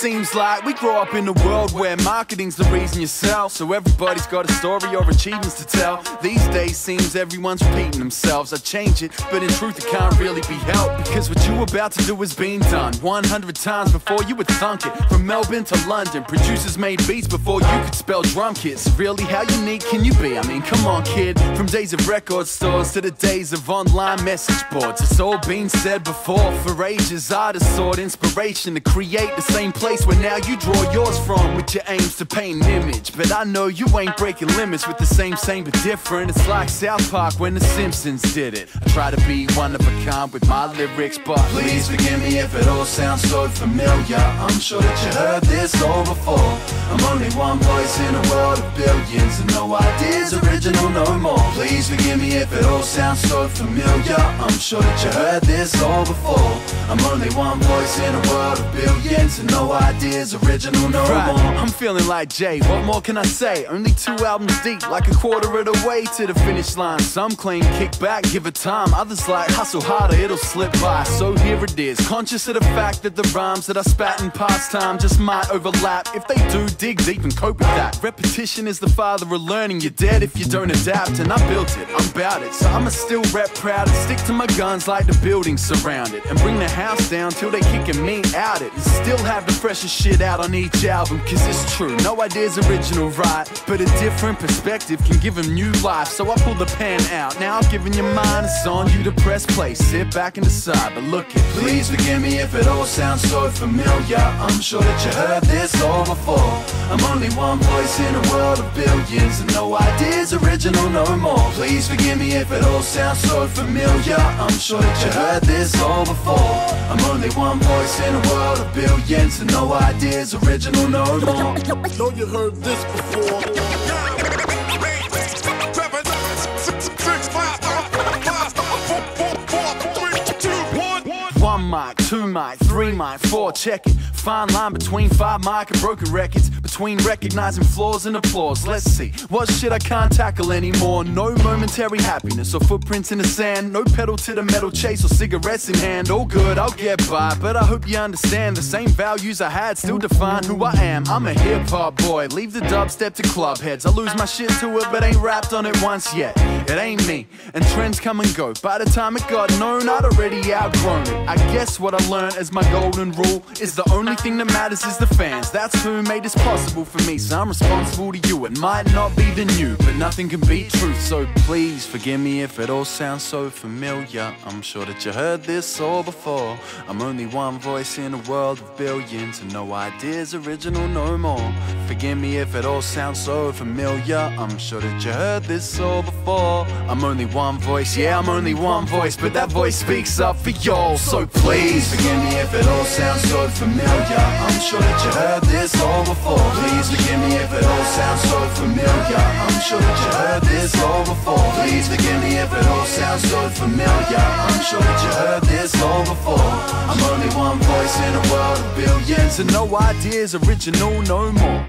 Seems like we grow up in a world where marketing's the reason you sell, so everybody's got a story or achievements to tell. These days seems everyone's repeating themselves. I change it, but in truth it can't really be helped, because what you about to do has been done 100 times before you would thunk it. From Melbourne to London, producers made beats before you could spell drum kits. Really, how unique can you be? I mean, come on kid. From days of record stores to the days of online message boards, it's all been said before. For ages artists sought inspiration to create the same place where now you draw yours from, with your aims to paint an image. But I know you ain't breaking limits with the same but different. It's like South Park when the Simpsons did it. I try to be one of a kind with my lyrics, but please forgive me if it all sounds so familiar. I'm sure that you heard this all before. I'm only one voice in a world of billions, and no ideas original no more. Please forgive me if it all sounds so familiar. I'm sure that you heard this all before. I'm only one voice in a world of billions, and no ideas original no more. I'm feeling like Jay, what more can I say? Only 2 albums deep, like a quarter of the way to the finish line. Some claim kick back, give it time. Others like hustle harder, it'll slip by. So here it is, conscious of the fact that the rhymes that I spat in past time just might overlap. If they do, dig deep and cope with that. Repetition is the father of learning. You're dead if you don't adapt, and I built it, I'm bout it. So I'ma still rep proud and stick to my guns like the buildings surround it, and bring the house down till they kicking me out it. And still have the freshest shit out on each album, cause it's true, no idea's original, right? But a different perspective can give them new life. So I pull the pen out, now I'm giving you mine. It's on you to press play, sit back and decide. But look it, please forgive me if it all sounds so familiar. I'm sure that you heard this all before. I'm only one voice in a world of billions, and no ideas original no more. Please forgive me if it all sounds so familiar. I'm sure that you heard this all before. I'm only one voice in a world of billions, and no ideas original no more. Know you heard this before. One mic, 2 mic, 3 mic, 4, check it. Fine line between 5 mic and broken records, between recognizing flaws and applause. Let's see, what shit I can't tackle anymore? No momentary happiness or footprints in the sand, no pedal to the metal chase or cigarettes in hand. All good, I'll get by, but I hope you understand the same values I had still define who I am. I'm a hip-hop boy, leave the dubstep to club heads. I lose my shit to it, but ain't rapped on it once yet. It ain't me, and trends come and go. By the time it got known, I'd already outgrown it. I guess what I learned as my golden rule is the only thing that matters is the fans. That's who made this possible for me, so I'm responsible to you. It might not be the new, but nothing can beat truth. So please forgive me if it all sounds so familiar. I'm sure that you heard this all before. I'm only one voice in a world of billions, and no ideas original no more. Forgive me if it all sounds so familiar. I'm sure that you heard this all before. I'm only one voice, yeah, I'm only one voice, but that voice speaks up for y'all. So please forgive me if it all sounds so familiar. I'm sure that you heard this all before. Please forgive me if it all sounds so familiar. I'm sure that you heard this all before. Please forgive me if it all sounds so familiar. I'm sure that you heard this all before. I'm only one voice in a world of billions, and no ideas original no more.